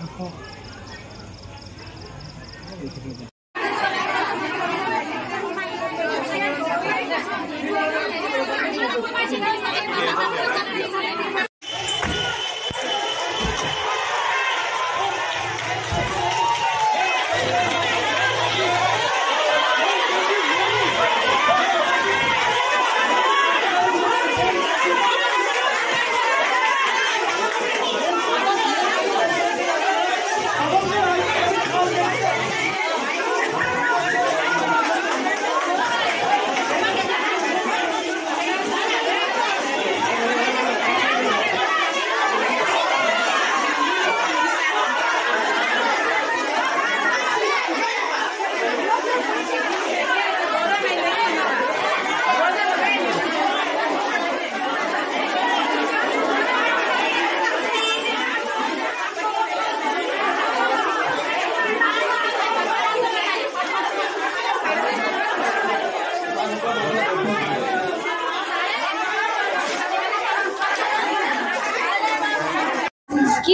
কি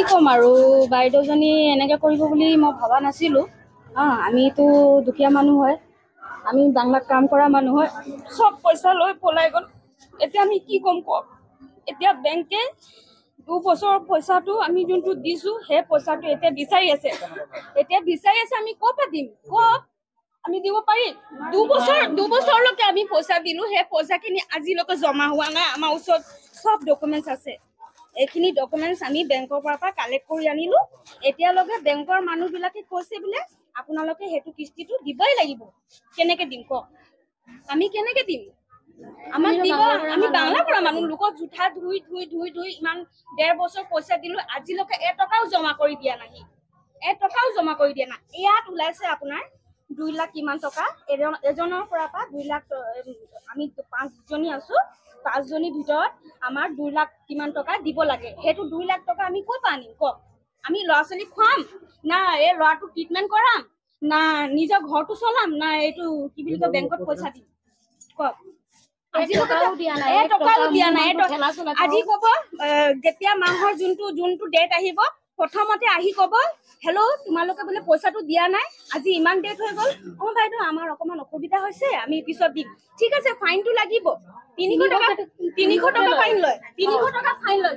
কম আৰু বাইদেউজনী এনেকৈ কৰিব বুলি মই ভবা নাছিলোঁ। আমিতো দুখীয়া মানুহ হয়, আমি বাংলাত কাম কৰা মানুহ হয়, চব পইচা লৈ পলাই গ'ল। এতিয়া আমি কি ক'ম কওক? এতিয়া বেংকে 2 বছৰৰ পইচাটো আমি যোনটো দিছোঁ সেই পইচাটো এতিয়া বিচাৰি আছে। আমি ক'ৰ পৰা দিম? কওক, আমি দিব পাৰিম? 2 বছৰলৈকে আমি পইচা দিলোঁ, সেই পইচাখিনি আজিলৈকে জমা হোৱা নাই। আমাৰ ওচৰত চব ডকুমেণ্টছ আছে। এইখিনি ডকুমেণ্টছ আমি বেংকৰ পৰা কালেক্ট কৰি আনিলোঁ। এতিয়ালৈকে বেংকৰ মানুহবিলাকে কৈছে বোলে আপোনালোকে সেইটো কিস্তিটো দিবই লাগিব। কেনেকৈ দিম কওক? আমি কেনেকৈ দিম? আমাক দিব। আমি বাংলা পৰা মানুহ, লোকক জোঠা ধুই ইমান 1.5 বছৰ পইচা দিলোঁ, আজিলৈকে এটকাও জমা কৰি দিয়া নাই। ইয়াত ওলাইছে আপোনাৰ 2 লাখ কিমান টকা। এজনৰ পৰা 2 লাখ, আমি 5 জনী আছোঁ, 5 জনীৰ ভিতৰত আমাৰ 2 লাখ কিমান টকা দিব লাগে। সেইটো 2 লাখ টকা আমি ক'ৰ পৰা আনিম কওক? আমি ল'ৰা ছোৱালীক খুৱাম না, এই ল'ৰাটো ট্ৰিটমেণ্ট কৰাম না, নিজৰ ঘৰটো চলাম না, এইটো কি বুলি কয় বেংকত পইচা দিম কওক? টকাও দিয়া নাই। আজি ক'ব যেতিয়া মাহৰ যোনটো ডেট আহিব, প্ৰথমতে আহি ক'ব হেল্ল' তোমালোকে বোলে পইচাটো দিয়া নাই, আজি ইমান ডেট হৈ গ'ল। বাইদেউ আমাৰ অকণমান অসুবিধা হৈছে, আমি পিছত দিম। ঠিক আছে, ফাইনটো লাগিব। 300 টকা ফাইন লয়। 300 টকা ফাইন লয়।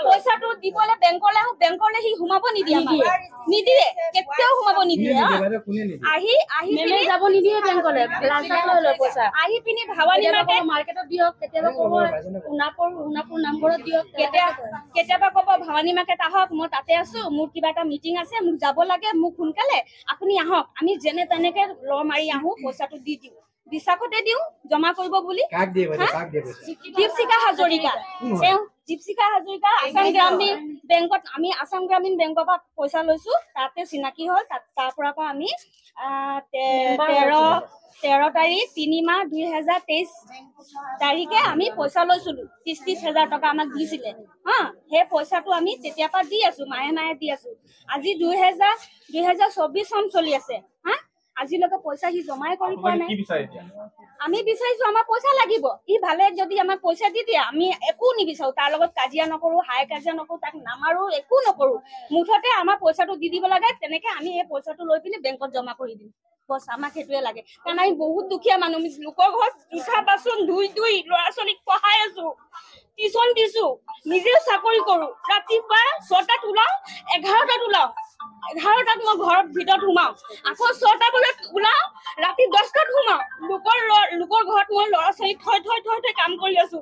পইচাটো দিবলৈ বেংকলৈ আহোঁ, বেংকলৈ সি সোমাব নিদিয়ে, কেতিয়াও সোমাব নিদিয়ে। যাব নিদিয়ে বেংকলৈ, আহি পিনি ভাৱানী মাৰ্কেটত দিয়ক, কেতিয়াবা ক'ব সোণাপুৰ নামঘৰত দিয়ক, কেতিয়াবা ক'ব ভাৱানী মাৰ্কেট আহক, মই তাতে আছোঁ, মোৰ কিবা এটা মিটিং আছে, মোক যাব লাগে, মোক সোনকালে আপুনি আহক। আমি যেনে তেনেকৈ ল মাৰি আহোঁ, পইচাটো দি দিওঁ, বিশ্বাসতে দিওঁ জমা কৰিব বুলি। দীপশিখা হাজৰিকা, আসাম গ্ৰামীণ বেংকত, আমি আসাম গ্ৰামীণ বেংকৰ পৰা পইচা লৈছোঁ, তাতে চিনাকি হ'ল। তাৰ পৰা আমি 13 তাৰিখ 3 মাহ 2023 তাৰিখে আমি পইচা লৈছিলোঁ। 30,000 টকা আমাক দিছিলে। সেই পইচাটো আমি তেতিয়াৰ পৰা দি আছোঁ, মাহে দি আছোঁ। আজি 2024 চন চলি আছে। আজিলৈকে পইচা সি জমাই কৰি পোৱা নাই। আমি বিচাৰিছোঁ আমাৰ পইচা লাগিব। ই ভালে যদি আমাক পইচা দি দিয়ে, আমি একো নিবিচাৰোঁ। তাৰ লগত কাজিয়া নকৰোঁ, হাই কাজিয়া নকৰোঁ, তাক নামাৰোঁ, একো নকৰোঁ। মুঠতে আমাৰ পইচাটো দি দিব লাগে। তেনেকৈ আমি এই পইচাটো লৈ পিনি বেংকত জমা কৰি দিম। বছ, আমাক সেইটোৱে লাগে। কাৰণ আমি বহুত দুখীয়া মানুহ। লোকৰ ঘৰত জোঠা বাচন ধুই ল'ৰা ছোৱালীক পঢ়াই আছোঁ, টিউচন দিছোঁ, নিজেও চাকৰি কৰোঁ। ৰাতিপুৱা 6টাত ওলাওঁ, 11টাত ওলাওঁ। 11টাত মই ঘৰত ভিতৰত সোমাওঁ, আকৌ 6টা বজাত ওলাওঁ, ৰাতি 10টাত সোমাওঁ। লোকৰ ঘৰত মই ল'ৰা ছোৱালীক থৈ কাম কৰি আছোঁ।